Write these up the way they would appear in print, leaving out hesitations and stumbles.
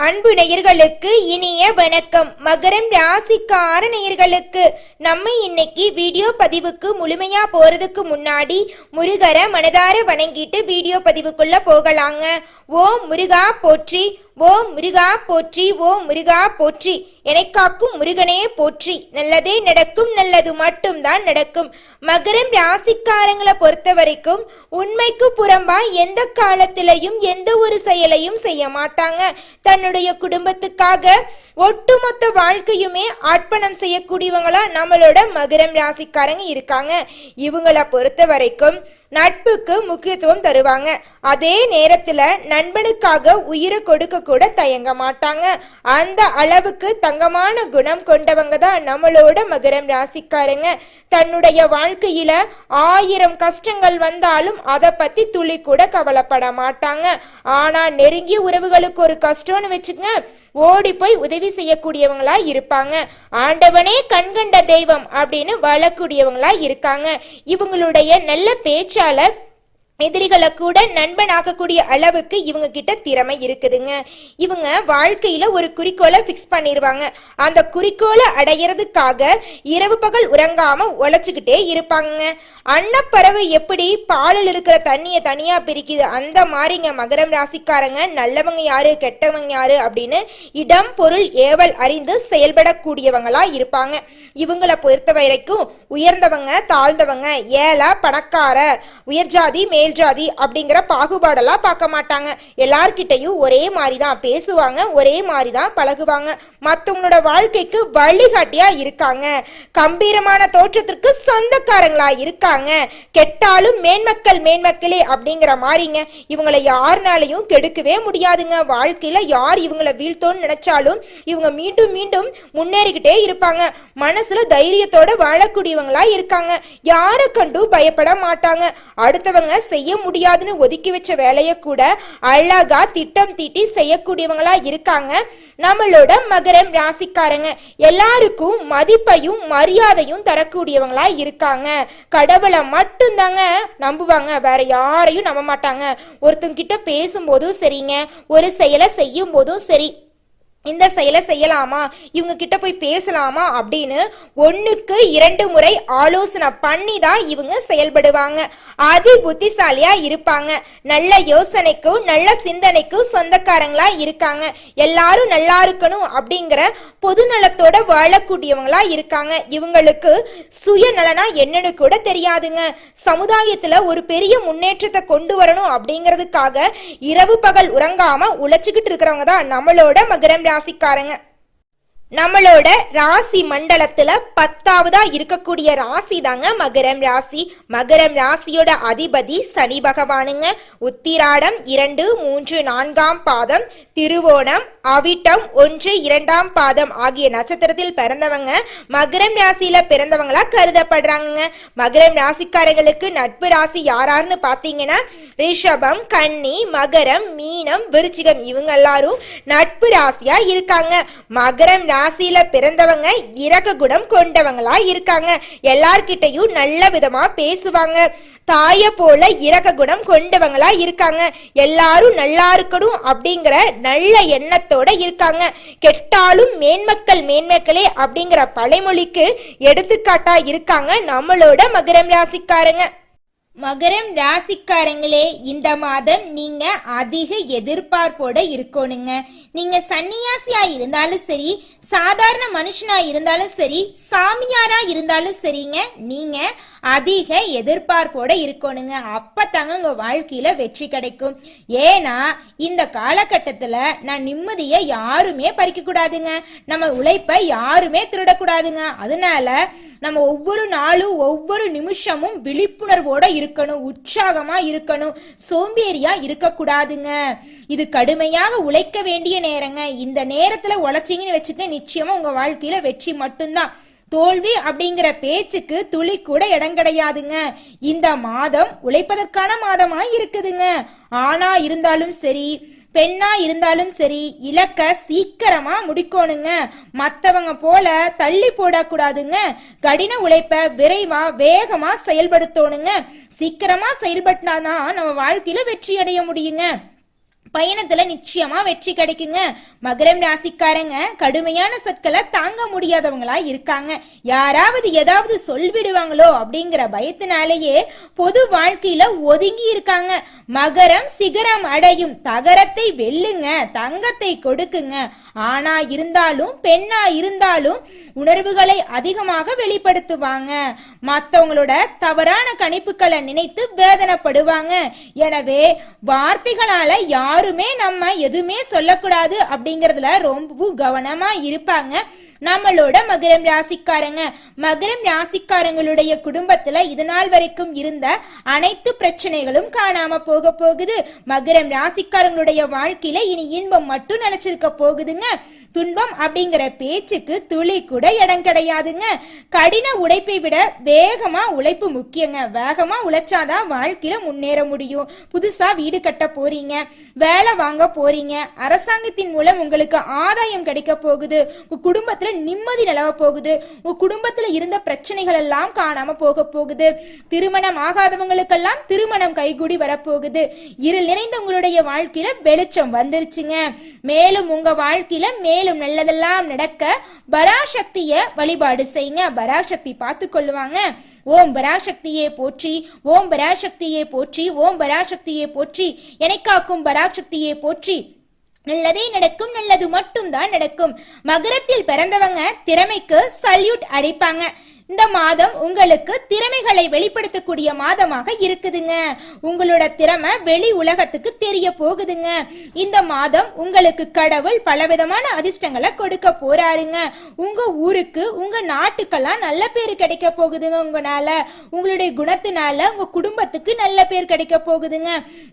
அன்பு நேயர்களுக்கு இனிய வணக்கம். மகரம் ராசிக்கார நேயர்களுக்கு நம்ம இன்னைக்கு வீடியோ பதிவுக்கு முழுமையா போறதுக்கு முன்னாடி முருகரை மனதார வணங்கிட்டு வீடியோ பதிவுக்குள்ள போகலாங்க. ஓம் முருகா போற்றி, ஓம் முருகா போற்றி, ஓம் முருகா போற்றி, எனக்காக்கும் முருகனே போற்றி. நல்லதே நடக்கும், நல்லது மட்டும்தான் நடக்கும். மகரம் ராசிக்காரங்களை பொறுத்த வரைக்கும் உண்மைக்கு புறம்பா எந்த காலத்திலையும் எந்த ஒரு செயலையும் செய்ய மாட்டாங்க. தன்னுடைய குடும்பத்துக்காக ஒட்டுமொத்த வாழ்க்கையுமே அர்ப்பணம் செய்யக்கூடியவங்களா நம்மளோட மகரம் ராசிக்காரங்க இருக்காங்க. இவங்களை பொறுத்த வரைக்கும் நட்புக்கு முக்கியத்துவம் தருவாங்க. அதே நேரத்துல நண்பனுக்காக உயிரை கொடுக்க கூட தயங்க மாட்டாங்க. அந்த அளவுக்கு தங்கமான குணம் கொண்டவங்க தான் நம்மளோட மகரம் ராசிக்காரங்க. தன்னுடைய வாழ்க்கையில 1000 கஷ்டங்கள் வந்தாலும் அதை பத்தி துளி கூட கவலைப்பட மாட்டாங்க. ஆனா நெருங்கிய உறவுகளுக்கு ஒரு கஷ்டம்னு வச்சுங்க, ஓடி போய் உதவி செய்யக்கூடியவங்களா இருப்பாங்க. ஆண்டவனே கண்கண்ட தெய்வம் அப்படின்னு வாழக்கூடியவங்களா இருக்காங்க. இவங்களுடைய நல்ல பேச்சால எதிரிகளை கூட நண்பனாக்கக்கூடிய அளவுக்கு இவங்க கிட்ட திறமை இருக்குதுங்க. இவங்க வாழ்க்கையில ஒரு குறிக்கோளை பிக்ஸ் பண்ணிருவாங்க. அந்த குறிக்கோளை அடையிறதுக்காக இரவு பகல் உறங்காம உழைச்சுக்கிட்டே இருப்பாங்க. அன்னப்பறவை எப்படி பாலில் இருக்கிற தண்ணியை தனியா பிரிக்குது, அந்த மாதிரிங்க மகரம் ராசிக்காரங்க நல்லவங்க யாரு கெட்டவங்க யாரு அப்படின்னு இடம் பொருள் ஏவல் அறிந்து செயல்படக்கூடியவங்களா இருப்பாங்க. இவங்களை பொறுத்த வரைக்கும் உயர்ந்தவங்க தாழ்ந்தவங்க, ஏழை பணக்கார, உயர்ஜாதி மேல்ஜாதி அப்படிங்கிற பாகுபாடெல்லாம் பார்க்க மாட்டாங்க. எல்லார்கிட்டையும் ஒரே மாதிரி தான் பேசுவாங்க, ஒரே மாதிரி தான் பழகுவாங்க. மற்றவங்களோட வாழ்க்கைக்கு வழிகாட்டியா இருக்காங்க. கம்பீரமான தோற்றத்திற்கு சொந்தக்காரங்களா இருக்காங்க. கெட்டாலும் மேன்மக்களே அப்படிங்கிற மாதிரிங்க. இவங்களை யாருனாலையும் கெடுக்கவே முடியாதுங்க. வாழ்க்கையில யார் இவங்களை வீழ்த்தோன்னு நினைச்சாலும் இவங்க மீண்டும் மீண்டும் முன்னேறிக்கிட்டே இருப்பாங்க. மனசுல தைரியத்தோட வாழக்கூடியவங்களா இருக்காங்க. யாரை கண்டு பயப்பட மாட்டாங்க. அடுத்தவங்க செய்ய முடியாதுன்னு ஒதுக்கி வச்ச வேலையை கூட அழகா திட்டம் தீட்டி செய்யக்கூடியவங்களா இருக்காங்க நம்மளோட மகரம் ராசிக்காரங்க. எல்லாருக்கும் மதிப்பையும் மரியாதையும் தரக்கூடியவங்களா இருக்காங்க. கடவுளை மட்டும்தாங்க நம்புவாங்க, வேற யாரையும் நம்ப மாட்டாங்க. ஒருத்தங்க கிட்ட பேசும்போதும் சரிங்க, ஒரு செயலை செய்யும் போதும் சரி, இந்த செயலை செய்யலாமா, இவங்க கிட்ட போய் பேசலாமா அப்படின்னு 1க்கு 2 முறை ஆலோசனை பண்ணி தான் இவங்க செயல்படுவாங்க. அதி புத்திசாலியா இருப்பாங்க. நல்ல யோசனைக்கும் நல்ல சிந்தனைக்கும் சொந்தக்காரங்களா இருக்காங்க. எல்லாரும் நல்லா இருக்கணும் அப்படிங்கிற பொதுநலத்தோட வாழக்கூடியவங்களா இருக்காங்க. இவங்களுக்கு சுயநலனா என்னன்னு கூட தெரியாதுங்க. சமுதாயத்துல ஒரு பெரிய முன்னேற்றத்தை கொண்டு வரணும் அப்படிங்கிறதுக்காக இரவு பகல் உறங்காம உழைச்சுக்கிட்டு இருக்கிறவங்க தான் நம்மளோட மகரம் ராசிக்காரங்க. நம்மளோட ராசி மண்டலத்துல 10ஆவதா இருக்கக்கூடிய ராசி தாங்க மகரம் ராசி. மகரம் ராசியோட அதிபதி சனி பகவானுங்க. உத்திராடம் 2, 3, 4ஆம் பாதம், திருவோணம், அவிட்டம் 1, 2ஆம் பாதம் ஆகிய நட்சத்திரத்தில் பிறந்தவங்க மகரம் ராசியில பிறந்தவங்களா கருதப்படுறாங்க. மகரம் ராசிக்காரங்களுக்கு நட்பு ராசி யாராருன்னு பாத்தீங்கன்னா ரிஷபம், கன்னி, மகரம், மீனம், விருச்சிகம் இவங்க எல்லாரும் நட்பு ராசியா இருக்காங்க. மகரம் ராசியில பிறந்தவங்க இரக்க குணம் கொண்டவங்களா இருக்காங்க. எல்லார்கிட்டையும் நல்ல விதமா பேசுவாங்க. தாய போல இரக்க குணம் கொண்டவங்களா இருக்காங்க. எல்லாரும் நல்லா இருக்கணும் அப்படிங்கிற நல்ல எண்ணத்தோட இருக்காங்க. கெட்டாலும் மேன்மக்களே அப்படிங்கிற பழைமொழிக்கு எடுத்துக்காட்டா இருக்காங்க நம்மளோட மகரம் ராசிக்காரங்க. மகரம் ராசிக்காரங்களே, இந்த மாதம் நீங்க அதிக எதிர்பார்ப்போட இருக்கணுங்க. நீங்க சன்னியாசியா இருந்தாலும் சரி, சாதாரண மனுஷனா இருந்தாலும் சரி, சாமியாரா இருந்தாலும் சரிங்க, நீங்க அதிக எதிர்பார்ப்போட இருக்கணுங்க. அப்பதாங்க உங்க வாழ்க்கையில வெற்றி கிடைக்கும். ஏன்னா இந்த காலகட்டத்துல நான் நிம்மதியை யாருமே பறிக்க கூடாதுங்க. நம்ம உழைப்பை யாருமே திருடக்கூடாதுங்க. அதனால நம்ம ஒவ்வொரு நாளும் ஒவ்வொரு நிமிஷமும் விழிப்புணர்வோட இருக்கணும், உற்சாகமா இருக்கணும், சோம்பேறியா இருக்க கூடாதுங்க. இது கடுமையாக உழைக்க வேண்டிய நேரங்க. இந்த நேரத்துல உழைச்சிங்கன்னு வச்சுக்க, நிச்சயமா உங்க வாழ்க்கையில வெற்றி மட்டும்தான். தோல்வி அப்படிங்கிற பேச்சுக்கு துளி கூட இடம் கிடையாதுங்க. இந்த மாதம் உழைப்பதற்கான மாதமா இருக்குதுங்க. ஆனா இருந்தாலும் சரி, பெண்ணா இருந்தாலும் சரி, இலக்க சீக்கிரமா முடிக்கணுங்க. மத்தவங்க போல தள்ளி போடக்கூடாதுங்க. கடின உழைப்ப விரைவா வேகமா செயல்படுத்தணுங்க. சீக்கிரமா செயல்பட்டாதான் நம்ம வாழ்க்கையில வெற்றி அடைய முடியுங்க. பயணத்துல நிச்சயமா வெற்றி கிடைக்குங்க. மகரம் ராசிக்காரங்க கடுமையான சொற்களை தாங்க முடியாதவங்களா இருக்காங்க. யாராவது ஏதாவது சொல்விடுவாங்களோ அப்படிங்கிற பயத்தினாலேயே பொது வாழ்க்கையில ஒதுங்கி இருக்காங்க. மகரம் சிகரம் அடையும், தகரத்தை வெல்லுங்க, தங்கத்தை கொடுக்குங்க. ஆணா இருந்தாலும் பெண்ணா இருந்தாலும் உணர்வுகளை அதிகமாக வெளிப்படுத்துவாங்க. மற்றவங்களோட தவறான கணிப்புகளை நினைத்து வேதனைப்படுவாங்க. எனவே வார்த்தைகளால யாருமே நம்ம எதுவுமே சொல்லக்கூடாது அப்படிங்கறதுல ரொம்ப கவனமா இருப்பாங்க நம்மளோட மகரம் ராசிக்காரங்க. மகரம் ராசிக்காரங்களுடைய குடும்பத்துல இதுநாள் வரைக்கும் இருந்த அனைத்து பிரச்சனைகளும் காணாம போக போகுது. மகரம் ராசிக்காரங்களுடைய வாழ்க்கையில இனி இன்பம் மட்டும் நினைச்சிருக்க போகுதுங்க. துன்பம் அப்படிங்கிற பேச்சுக்கு துளி கூட இடம் கிடையாதுங்க. கடின உழைப்பை விட வேகமா உழைப்பு முக்கியங்க. வேகமா உழைச்சாதான் வாழ்க்கையில முன்னேற முடியும். புதுசா வீடு கட்ட போறீங்க, வேலை வாங்க போறீங்க, அரசாங்கத்தின் மூலம் உங்களுக்கு ஆதாயம் கிடைக்க போகுது. உங்க குடும்பத்துல நிம்மதி நிலவ போகுது. உங்க குடும்பத்துல இருந்த பிரச்சனைகள் எல்லாம் காணாம போக போகுது. திருமணம் ஆகாதவங்களுக்கெல்லாம் திருமணம் கைகூடி வரப்போகுது. இருள் நிறைந்த உங்களுடைய வாழ்க்கையில வெளிச்சம் வந்துருச்சுங்க. மேலும் உங்க வாழ்க்கையில மேலும் நல்லதெல்லாம் நடக்க பராசக்திய வழிபாடு செய்யுங்க. பராசக்தி பார்த்து கொள்ளுவாங்க. ஓம் பராசக்தியே போற்றி, ஓம் பராசக்தியே போற்றி, ஓம் பராசக்தியே போற்றி, எனக்காக்கும் பராசக்தியே போற்றி. நல்லதே நடக்கும், நல்லது மட்டும் தான் நடக்கும். மகரத்தில் பிறந்தவங்க திறமைக்கு சல்யூட் அடிப்பாங்க. இந்த மாதம் உங்களுக்கு திறமைகளை வெளிப்படுத்தக்கூடிய மாதமாக இருக்குதுங்க. உங்களோட திறமை வெளி உலகத்துக்கு தெரிய போகுதுங்க. இந்த மாதம் உங்களுக்கு கடவுள் பலவிதமான அதிர்ஷ்டங்களை கொடுக்க போறாருங்க. உங்க ஊருக்கு உங்க நாட்டுக்கெல்லாம் நல்ல பேர் கிடைக்க போகுதுங்க. உங்களால உங்களுடைய குணத்தினால உங்க குடும்பத்துக்கு நல்ல பேர் கிடைக்க போகுதுங்க.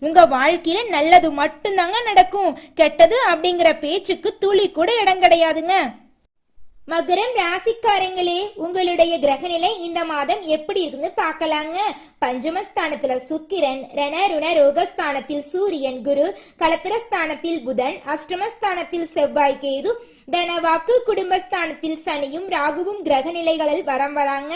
உங்க வாழ்க்கையில நல்லது மட்டும்தாங்க நடக்கும். கெட்டது அப்படிங்கிற பேச்சுக்கு துளி கூட இடம் கிடையாதுங்க. மகரம் ராசிக்காரங்களே, உங்களுடைய கிரகநிலை இந்த மாதம் எப்படி இருக்குன்னு பார்க்கலாங்க. பஞ்சமஸ்தானத்துல சுக்கிரன், ரணருண ரோகஸ்தானத்தில் சூரியன் குரு, கலத்திரஸ்தானத்தில் புதன், அஷ்டமஸ்தானத்தில் செவ்வாய் கேது, தனவாக்கு குடும்பஸ்தானத்தில் சனியும் ராகுவும் கிரக நிலைகளில் வரம் வராங்க.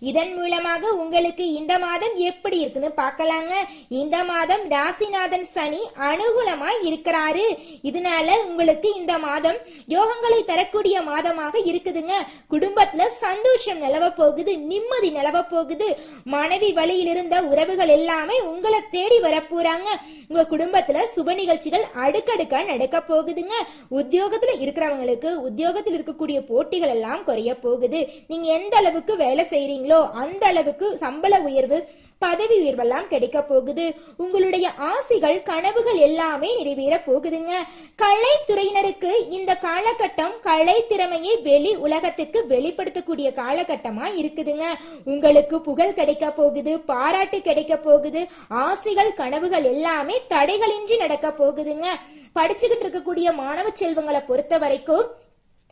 இதன் மூலமாக உங்களுக்கு இந்த மாதம் எப்படி இருக்குன்னு பார்க்கலாங்க. இந்த மாதம் ராசிநாதன் சனி அனுகூலமா இருக்கிறாரு. இதனால உங்களுக்கு இந்த மாதம் யோகங்களை தரக்கூடிய மாதமாக இருக்குதுங்க. குடும்பத்துல சந்தோஷம் நிலவ போகுது, நிம்மதி நிலவ போகுது. மனைவி வழியில் இருந்த உறவுகள் எல்லாமே உங்களை தேடி வரப்போறாங்க. உங்க குடும்பத்துல சுப நிகழ்ச்சிகள் அடுக்கடுக்கா நடக்க போகுதுங்க. உத்தியோகத்துல இருக்கிறவங்களுக்கு உத்தியோகத்தில் இருக்கக்கூடிய போட்டிகள் எல்லாம் குறைய போகுது. நீங்க எந்த அளவுக்கு வேலை செய்யறீங்களோ அந்த அளவுக்கு சம்பள உயர்வு, பதவி உயர்வெல்லாம் கிடைக்க போகுது. உங்களுடைய ஆசைகள் கனவுகள் எல்லாமே நிறைவேற போகுதுங்க. கலைத்துறையினருக்கு இந்த காலகட்டம் கலை திறமையை வெளி உலகத்துக்கு வெளிப்படுத்தக்கூடிய காலகட்டமா இருக்குதுங்க. உங்களுக்கு புகழ் கிடைக்க போகுது, பாராட்டு கிடைக்க போகுது. ஆசைகள் கனவுகள் எல்லாமே தடைகளின்றி நடக்க போகுதுங்க. படிச்சுக்கிட்டு இருக்கக்கூடிய மாணவ செல்வங்களை பொறுத்த வரைக்கும்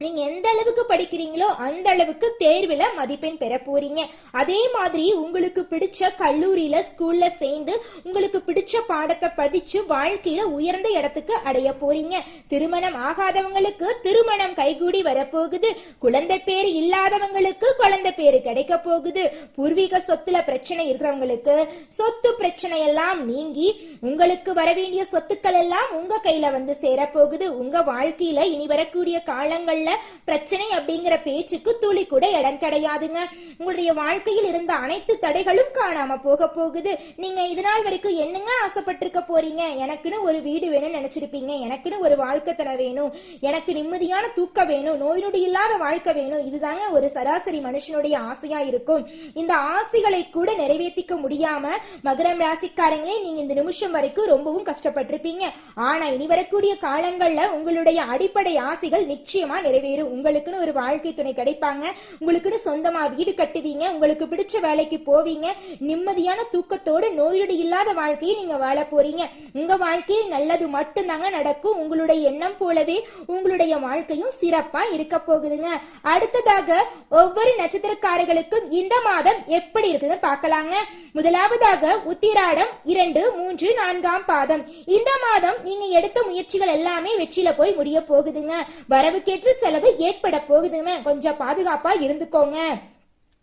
நீங்க எந்த அளவுக்கு படிக்கிறீங்களோ அந்த அளவுக்கு தேர்வுல மதிப்பெண் பெற போறீங்க. அதே மாதிரி உங்களுக்கு பிடிச்ச கல்லூரியில ஸ்கூல்ல சேர்ந்து உங்களுக்கு பிடிச்ச பாடத்தை படிச்சு வாழ்க்கையில உயர்ந்த இடத்துக்கு அடைய போறீங்க. திருமணம் ஆகாதவங்களுக்கு திருமணம் கைகூடி வரப்போகுது. குழந்தை பேரு இல்லாதவங்களுக்கு குழந்தை பேரு கிடைக்க போகுது. பூர்வீக சொத்துல பிரச்சனை இருக்கிறவங்களுக்கு சொத்து பிரச்சனை எல்லாம் நீங்கி உங்களுக்கு வர வேண்டிய சொத்துக்கள் எல்லாம் உங்க கையில வந்து சேரப்போகுது. உங்க வாழ்க்கையில இனி வரக்கூடிய காலங்கள்ல பிரச்சனை அப்படிங்கிற பேச்சுக்கு துளி கூட இடம் கிடையாதுங்க. உங்களுடைய வாழ்க்கையில் இருந்த அனைத்து தடைகளும் காணாம போக போகுது. நீங்க இதனால் வரைக்கும் என்னங்க ஆசைப்பட்டிருக்க போறீங்க? எனக்குன்னு ஒரு வீடு வேணும்னு நினைச்சிருப்பீங்க. எனக்குன்னு ஒரு வாழ்க்கை தர வேணும், எனக்கு நிம்மதியான தூக்கம் வேணும், நோய் நொடி இல்லாத வாழ்க்கை வேணும். இதுதாங்க ஒரு சராசரி மனுஷனுடைய ஆசையா இருக்கும். இந்த ஆசைகளை கூட நிறைவேற்றிக்க முடியாம மகரம் ராசிக்காரங்களே நீங்க இந்த நிமிஷம் வரைக்கும் ரொம்பவும் கஷ்டப்பட்டிருப்பீங்க. ஆனா இனி வரக்கூடிய காலங்கள்ல உங்களுடைய அடிப்படை ஆசைகள் நிச்சயமா நிறைவேறும். உங்களுக்குன்னு ஒரு வாழ்க்கை துணை கிடைப்பாங்க. உங்களுக்குன்னு சொந்தமா வீடு கட்டுவீங்க. உங்களுக்கு பிடிச்ச வேலைக்கு போவீங்க. நிம்மதியான தூக்கத்தோடு நோயொடி இல்லாத வாழ்க்கையை நீங்க வாழ போறீங்க. உங்க வாழ்க்கையில் நல்லது மட்டும்தாங்க நடக்கும். உங்களுடைய எண்ணம் போலவே உங்களுடைய வாழ்க்கையும் சிறப்பா இருக்க போகுதுங்க. அடுத்ததாக ஒவ்வொரு நட்சத்திரக்காரர்களுக்கும் இந்த மாதம் எப்படி இருக்குதுன்னு பார்க்கலாங்க. முதலாவதாக உத்திராடம் 2, 3, 4ஆம் பாதம். இந்த மாதம் நீங்க எடுத்த முயற்சிகள் எல்லாமே வெற்றியில போய் முடிய போகுதுங்க. வரவுக்கேற்ற செலவு ஏற்பட போகுதுங்க. கொஞ்சம் பாதுகாப்பா இருந்துக்கோங்க.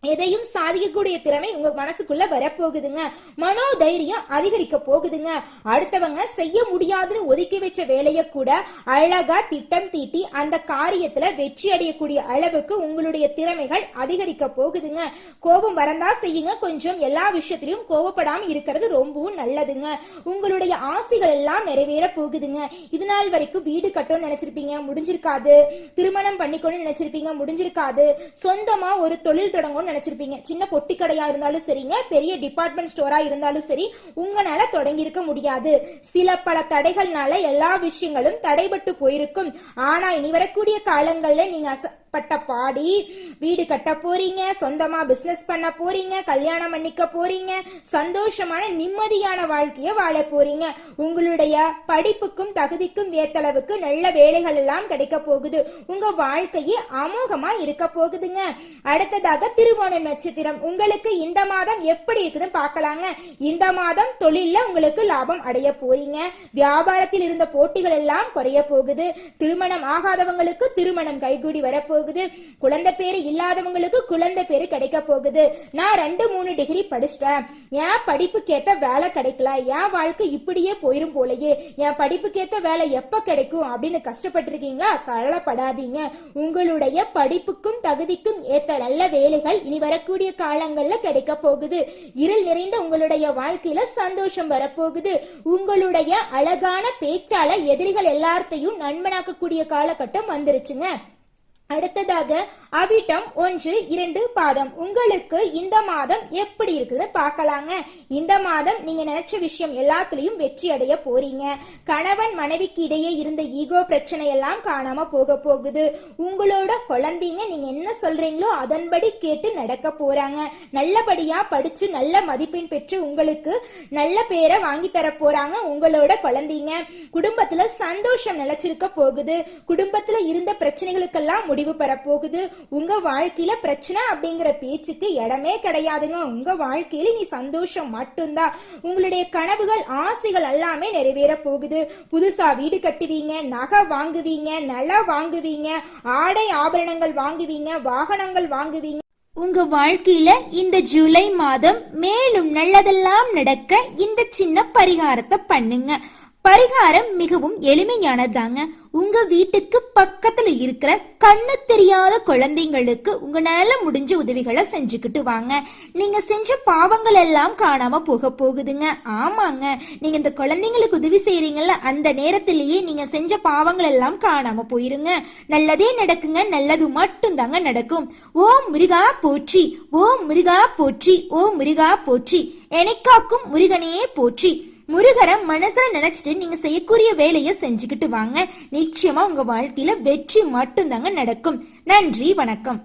எதையும் சாதிக்கக்கூடிய திறமை உங்க மனசுக்குள்ள வரப்போகுதுங்க. மனோதைரியம் அதிகரிக்க போகுதுங்க. அடுத்தவங்க செய்ய முடியாதுன்னு ஒதுக்கி வச்ச வேலையை கூட அழகா திட்டம் தீட்டி அந்த காரியத்துல வெற்றி அடையக்கூடிய அளவுக்கு உங்களுடைய திறமைகள் அதிகரிக்க போகுதுங்க. கோபம் வரந்தா செய்யுங்க, கொஞ்சம் எல்லா விஷயத்திலையும் கோபப்படாம இருக்கிறது ரொம்பவும் நல்லதுங்க. உங்களுடைய ஆசைகள் எல்லாம் நிறைவேற போகுதுங்க. இது நாள் வரைக்கும் வீடு கட்டணும்னு நினைச்சிருப்பீங்க, முடிஞ்சிருக்காது. திருமணம் பண்ணிக்கணும்னு நினைச்சிருப்பீங்க, முடிஞ்சிருக்காது. சொந்தமா ஒரு தொழில் தொடங்கணும்னு நினைச்சிருப்பீங்க. சின்ன பொட்டி கடையா இருந்தாலும் சரிங்க, பெரிய டிபார்ட்மெண்ட் ஸ்டோரா இருந்தாலும் சரி, உங்களால தொடங்கி இருக்க முடியாது. சில பல தடைகள்னால எல்லா விஷயங்களும் தடைபட்டு போயிருக்கும். ஆனா இனி வரக்கூடிய காலங்கள்ல நீங்க பட்ட பாடி வீடு கட்ட போறீங்க, சொந்தமா பிசினஸ் பண்ண போறீங்க, கல்யாணம் பண்ணிக்க போறீங்க, சந்தோஷமான நிம்மதியான வாழ்க்கைய வாழ போறீங்க. உங்களுடைய படிப்புக்கும் தகுதிக்கும் ஏத்தளவுக்கு நல்ல வேலைகள் எல்லாம் கிடைக்க போகுது. உங்க வாழ்க்கையே அமோகமா இருக்க போகுதுங்க. அடுத்ததாக திருவோண நட்சத்திரம். உங்களுக்கு இந்த மாதம் எப்படி இருக்குன்னு பார்க்கலாங்க. இந்த மாதம் தொழில்ல உங்களுக்கு லாபம் அடைய போறீங்க. வியாபாரத்தில் இருந்த போட்டிகள் எல்லாம் குறைய போகுது. திருமணம் ஆகாதவங்களுக்கு திருமணம் கைகூடி வரப்போகுது. குழந்தை பேரு இல்லாதவங்களுக்கு குழந்தை பேரு கிடைக்க போகுது. நான் 2-3 டிகிரி படிச்சிட்டேன், என் படிப்புக்கேத்த வேலை கிடைக்கல, என் வாழ்க்கை இப்படியே போயிரும் போலயே, என் படிப்புக்கேத்த வேலை எப்ப கிடைக்கும் அப்படின்னு கஷ்டப்பட்டிருக்கீங்களா? கவலைப்படாதீங்க. உங்களுடைய படிப்புக்கும் தகுதிக்கும் ஏத்த நல்ல வேலைகள் இனி வரக்கூடிய காலங்கள்ல கிடைக்க போகுது. இருள் நிறைந்த உங்களுடைய வாழ்க்கையில சந்தோஷம் வரப்போகுது. உங்களுடைய அழகான பேச்சால எதிரிகள் எல்லாத்தையும் நண்பனாக்கக்கூடிய காலகட்டம் வந்துருச்சுங்க. அடுத்ததாக அவிட்டம் 1-2 பாதம். உங்களுக்கு இந்த மாதம் எப்படி இருக்குதுன்னு பார்க்கலாங்க. இந்த மாதம் நீங்க நினைச்ச விஷயம் எல்லாத்துலயும் வெற்றி அடைய போறீங்க. கணவன் மனைவிக்கு இடையே இருந்த ஈகோ பிரச்சனை எல்லாம் காணாம போக போகுது. உங்களோட குழந்தைங்க நீங்க என்ன சொல்றீங்களோ அதன்படி கேட்டு நடக்க போறாங்க. நல்லபடியா படிச்சு நல்ல மதிப்பெண் பெற்று உங்களுக்கு நல்ல பேரை வாங்கி தர போறாங்க உங்களோட குழந்தைங்க. குடும்பத்துல சந்தோஷம் நிலைச்சிருக்க போகுது. குடும்பத்துல இருந்த பிரச்சனைகளுக்கெல்லாம் முடிவு பெற போகுது. உங்க வாழ்க்கையில பிரச்சனை அப்படிங்கிற பேச்சுக்கு இடமே கிடையாதுங்க. உங்க வாழ்க்கையில நீ சந்தோஷம் மட்டும்தான். உங்களுடைய கனவுகள் ஆசைகள் எல்லாமே நிறைவேற போகுது. புதுசா வீடு கட்டுவீங்க, நகை வாங்குவீங்க, நிலம் வாங்குவீங்க, ஆடை ஆபரணங்கள் வாங்குவீங்க, வாகனங்கள் வாங்குவீங்க. உங்க வாழ்க்கையில இந்த ஜூலை மாதம் மேலும் நல்லதெல்லாம் நடக்க இந்த சின்ன பரிகாரத்தை பண்ணுங்க. பரிகாரம் மிகவும் எளிமையானதாங்க. உங்க வீட்டுக்கு பக்கத்துல இருக்கிற கண்ணு தெரியாத குழந்தைங்களுக்கு உங்களால முடிஞ்ச உதவிகளை செஞ்சுக்கிட்டு வாங்க. நீங்க செஞ்ச பாவங்கள் எல்லாம் காணாம போக போகுதுங்க. ஆமாங்க, நீங்க இந்த குழந்தைங்களுக்கு உதவி செய்யறீங்கல்ல, அந்த நேரத்திலேயே நீங்க செஞ்ச பாவங்கள் எல்லாம் காணாம போயிருங்க. நல்லதே நடக்குங்க, நல்லது மட்டும் தாங்க நடக்கும். ஓம் முருகா போற்றி, ஓம் முருகா போற்றி, ஓம் முருகா போற்றி, எனக்காக்கும் முருகனே போற்றி. முருகரை மனசுல நினைச்சிட்டு நீங்க செய்யக்கூடிய வேலையை செஞ்சுக்கிட்டு வாங்க. நிச்சயமா உங்க வாழ்க்கையில வெற்றி மட்டும் தாங்க நடக்கும். நன்றி, வணக்கம்.